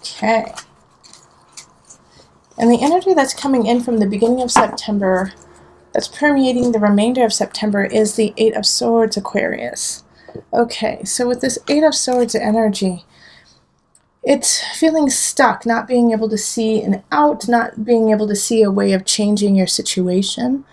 Okay. And the energy that's coming in from the beginning of September, that's permeating the remainder of September, is the Eight of Swords, Aquarius. Okay, so with this Eight of Swords energy, it's feeling stuck, not being able to see an out, not being able to see a way of changing your situation.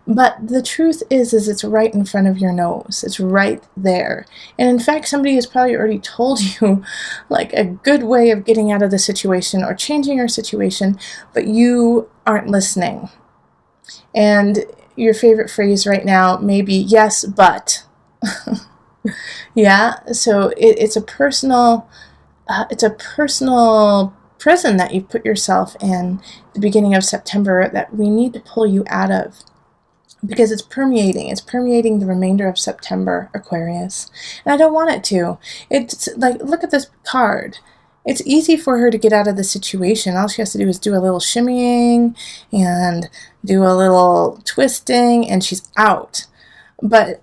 But the truth is it's right in front of your nose. It's right there. And in fact, somebody has probably already told you like a good way of getting out of the situation or changing your situation, but you aren't listening. And your favorite phrase right now may be, yes, but. Yeah, so it's a personal prison that you put yourself in the beginning of September that we need to pull you out of, because it's permeating the remainder of September, Aquarius. And I don't want it to. It's like, look at this card. It's easy for her to get out of the situation. All she has to do is do a little shimmying and do a little twisting, and she's out. But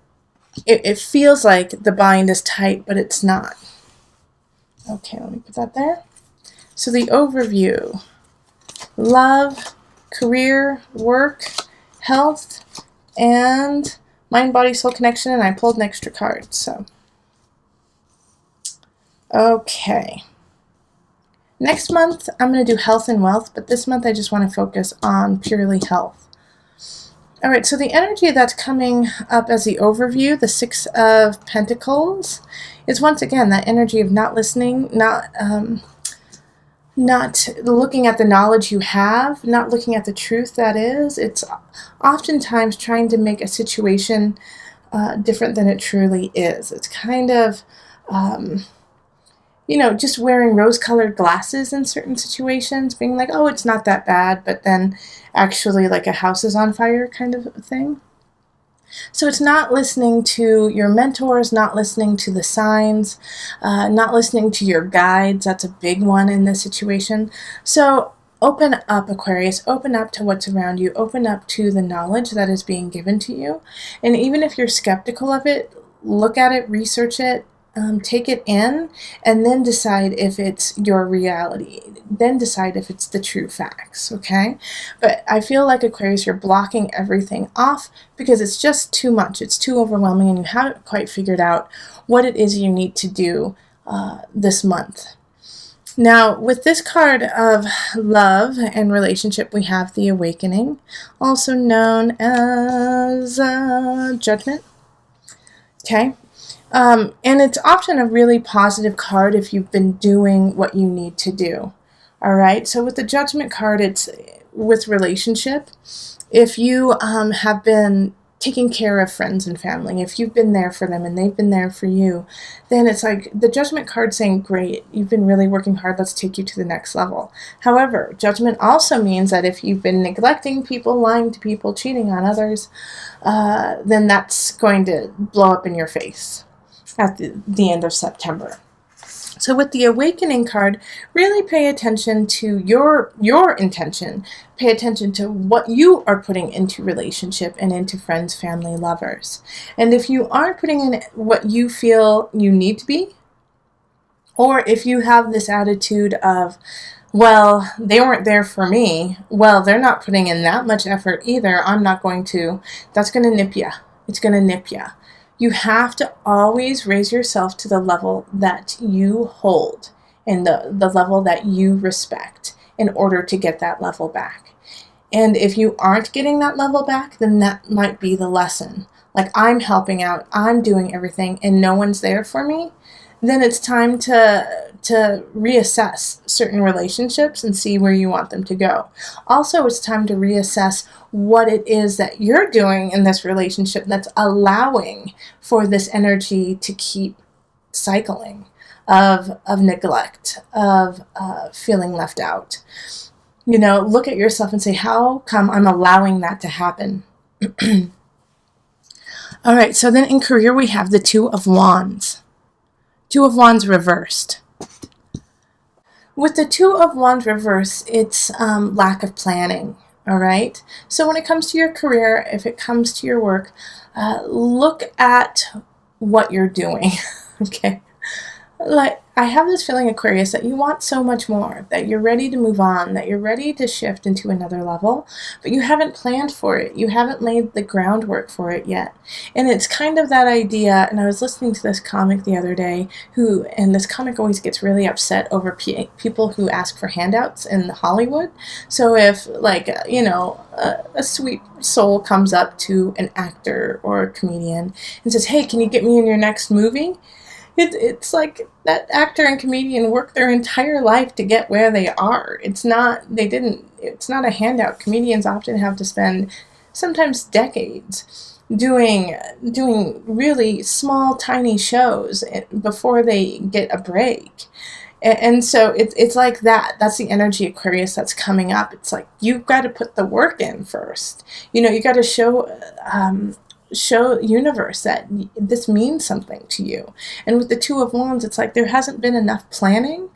it feels like the bind is tight, but it's not. Okay, let me put that there. So the overview: love, career, work, health, and mind, body, soul connection. And I pulled an extra card. So, okay. Next month, I'm going to do health and wealth, but this month I just want to focus on purely health. All right, so the energy that's coming up as the overview, the Six of Pentacles, is once again that energy of not listening, not looking at the knowledge you have, not looking at the truth that is. It's oftentimes trying to make a situation different than it truly is. It's kind of, just wearing rose-colored glasses in certain situations, being like, oh, it's not that bad, but then actually like a house is on fire kind of thing. So it's not listening to your mentors, not listening to the signs, not listening to your guides. That's a big one in this situation. So open up, Aquarius. Open up to what's around you. Open up to the knowledge that is being given to you. And even if you're skeptical of it, look at it, research it, take it in, and then decide if it's your reality. Then decide if it's the true facts, okay? But I feel like, Aquarius, you're blocking everything off because it's just too much. It's too overwhelming, and you haven't quite figured out what it is you need to do this month. Now, with this card of love and relationship, we have the Awakening, also known as Judgment, okay? And it's often a really positive card if you've been doing what you need to do. All right. So with the Judgment card, it's with relationship. If you have been taking care of friends and family, if you've been there for them and they've been there for you, then it's like the Judgment card saying, great, you've been really working hard. Let's take you to the next level. However, Judgment also means that if you've been neglecting people, lying to people, cheating on others, then that's going to blow up in your face at the end of September. So with the Awakening card, really pay attention to your intention. Pay attention to what you are putting into relationship and into friends, family, lovers. And if you aren't putting in what you feel you need to be, or if you have this attitude of, well, they weren't there for me, well, they're not putting in that much effort either, I'm not going to, that's going to nip you. It's going to nip you. You have to always raise yourself to the level that you hold and the level that you respect in order to get that level back. And if you aren't getting that level back, then that might be the lesson. Like, I'm helping out, I'm doing everything, and no one's there for me, then it's time to reassess certain relationships and see where you want them to go. Also, it's time to reassess what it is that you're doing in this relationship that's allowing for this energy to keep cycling of neglect, of feeling left out. Look at yourself and say, how come I'm allowing that to happen? All right, so then in career, we have the Two of Wands. Two of Wands reversed. With the Two of Wands reversed, it's lack of planning, all right? So when it comes to your career, if it comes to your work, look at what you're doing, okay? Like, I have this feeling, Aquarius, that you want so much more, that you're ready to move on, that you're ready to shift into another level, but you haven't planned for it. You haven't laid the groundwork for it yet. And it's kind of that idea, and I was listening to this comic the other day, and this comic always gets really upset over people who ask for handouts in Hollywood. So if, like, a sweet soul comes up to an actor or a comedian and says, hey, can you get me in your next movie? It's like that actor and comedian worked their entire life to get where they are. It's not a handout. Comedians often have to spend sometimes decades doing really small, tiny shows before they get a break. And so it's like that. That's the energy, Aquarius, that's coming up. It's like, you've got to put the work in first. You got to show universe that this means something to you. And with the Two of Wands, it's like there hasn't been enough planning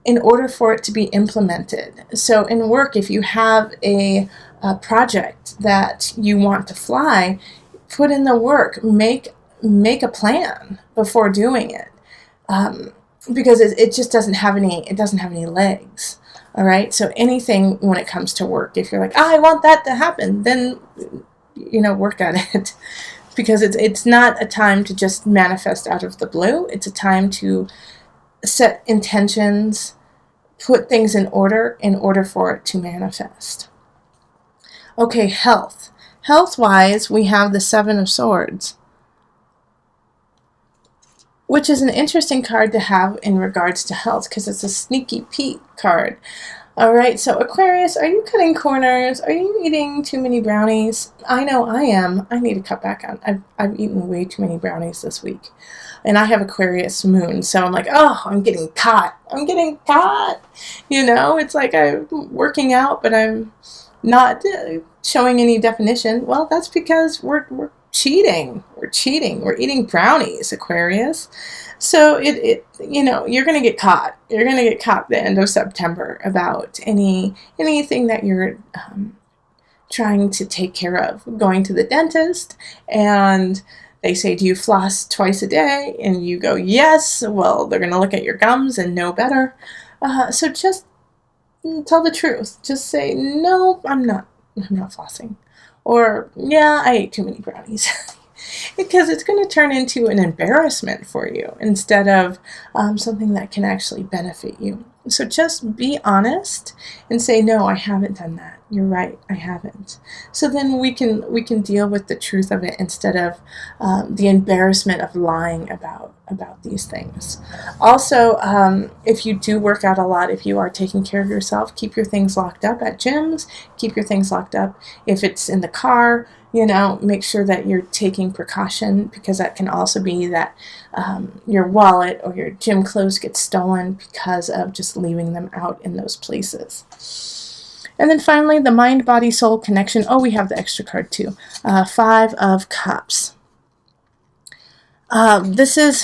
in order for it to be implemented. So in work, if you have a project that you want to fly, put in the work, make a plan before doing it, because it just doesn't have any legs. All right. So anything when it comes to work, if you're like, I want that to happen, then work at it, because it's not a time to just manifest out of the blue. It's a time to set intentions, put things in order for it to manifest. Okay, health. Health-wise, we have the Seven of Swords, which is an interesting card to have in regards to health, because it's a sneaky Pete card. All right, so Aquarius, are you cutting corners? Are you eating too many brownies? I know I am. I need to cut back on. I've eaten way too many brownies this week. And I have Aquarius moon, so I'm like, oh, I'm getting caught. I'm getting caught. It's like I'm working out, but I'm not showing any definition. Well, that's because we're cheating. We're cheating. We're eating brownies, Aquarius. So you're going to get caught. You're going to get caught the end of September about anything that you're trying to take care of. Going to the dentist, and they say, do you floss twice a day? And you go, yes. Well, they're going to look at your gums and know better. So just tell the truth. Just say, no, I'm not flossing. Or, yeah, I ate too many brownies. Because it's going to turn into an embarrassment for you instead of something that can actually benefit you. So just be honest and say, no, I haven't done that. You're right, I haven't. So then we can deal with the truth of it instead of the embarrassment of lying about these things. Also, if you do work out a lot, if you are taking care of yourself, keep your things locked up at gyms, keep your things locked up. If it's in the car, make sure that you're taking precaution, because that can also be that your wallet or your gym clothes get stolen because of just leaving them out in those places. And then finally, the mind-body-soul connection. Oh, we have the extra card too. Five of Cups. This is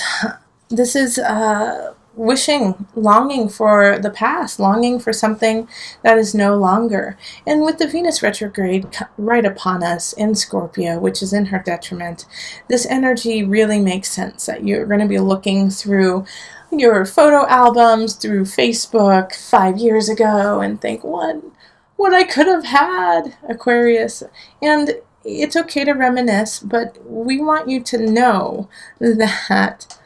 wishing, longing for the past, longing for something that is no longer. And with the Venus retrograde right upon us in Scorpio, which is in her detriment, this energy really makes sense that you're going to be looking through your photo albums, through Facebook 5 years ago, and think, what I could have had, Aquarius. And it's okay to reminisce, but we want you to know that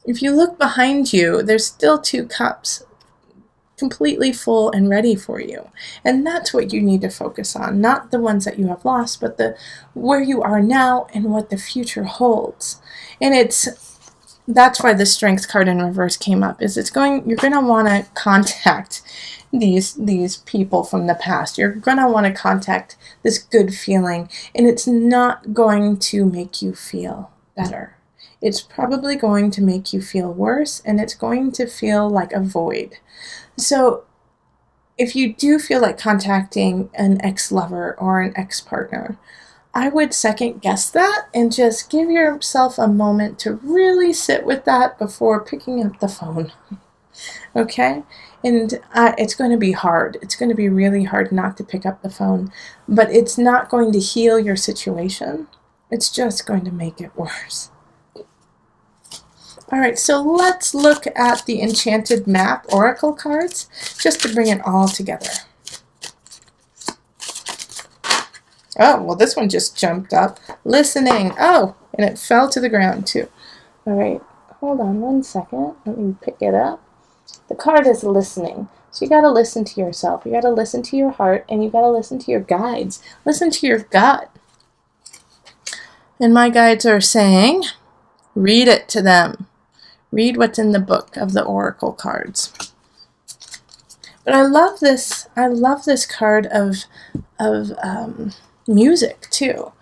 if you look behind you, there's still 2 cups completely full and ready for you. And that's what you need to focus on, not the ones that you have lost, but where you are now and what the future holds. And that's why the Strength card in reverse came up, is you're going to want to contact these people from the past. You're going to want to contact this good feeling, and it's not going to make you feel better. It's probably going to make you feel worse, and it's going to feel like a void. So if you do feel like contacting an ex-lover or an ex-partner, I would second guess that and just give yourself a moment to really sit with that before picking up the phone. Okay? And it's going to be hard. It's going to be really hard not to pick up the phone, but it's not going to heal your situation. It's just going to make it worse. All right, so let's look at the Enchanted Map Oracle cards just to bring it all together. Oh, well, this one just jumped up. Listening. Oh, and it fell to the ground too. All right, hold on one second. Let me pick it up. The card is listening. So you got to listen to yourself. You got to listen to your heart, and you got to listen to your guides. Listen to your gut. And my guides are saying, read it to them. Read what's in the book of the oracle cards. But I love this. I love this card of music too.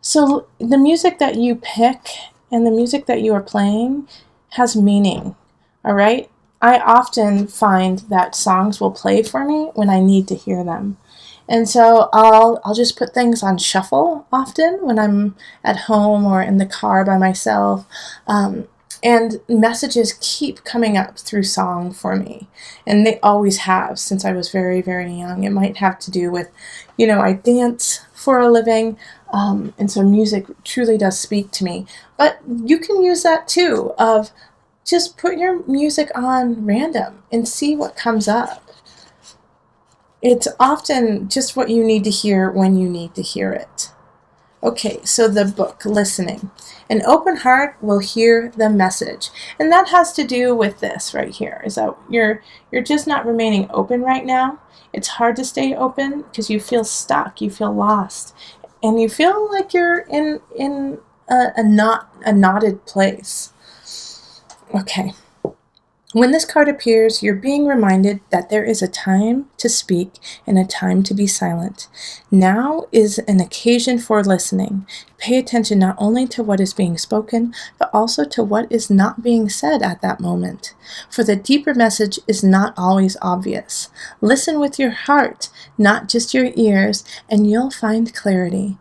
So the music that you pick and the music that you are playing has meaning. All right. I often find that songs will play for me when I need to hear them. And so I'll just put things on shuffle often when I'm at home or in the car by myself. And messages keep coming up through song for me. And they always have since I was very, very young. It might have to do with, I dance for a living. And so music truly does speak to me. But you can use that too, of just put your music on random and see what comes up. It's often just what you need to hear when you need to hear it. Okay, so the book, listening. An open heart will hear the message. And that has to do with this right here, is that you're just not remaining open right now. It's hard to stay open because you feel stuck, you feel lost, and you feel like you're in a knotted place. Okay. When this card appears, you're being reminded that there is a time to speak and a time to be silent. Now is an occasion for listening. Pay attention not only to what is being spoken, but also to what is not being said at that moment. For the deeper message is not always obvious. Listen with your heart, not just your ears, and you'll find clarity.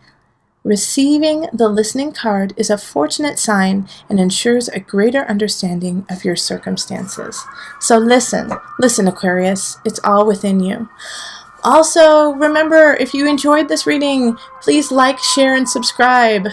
Receiving the listening card is a fortunate sign and ensures a greater understanding of your circumstances. So listen, Aquarius, it's all within you. Also, remember, if you enjoyed this reading, please like, share, and subscribe.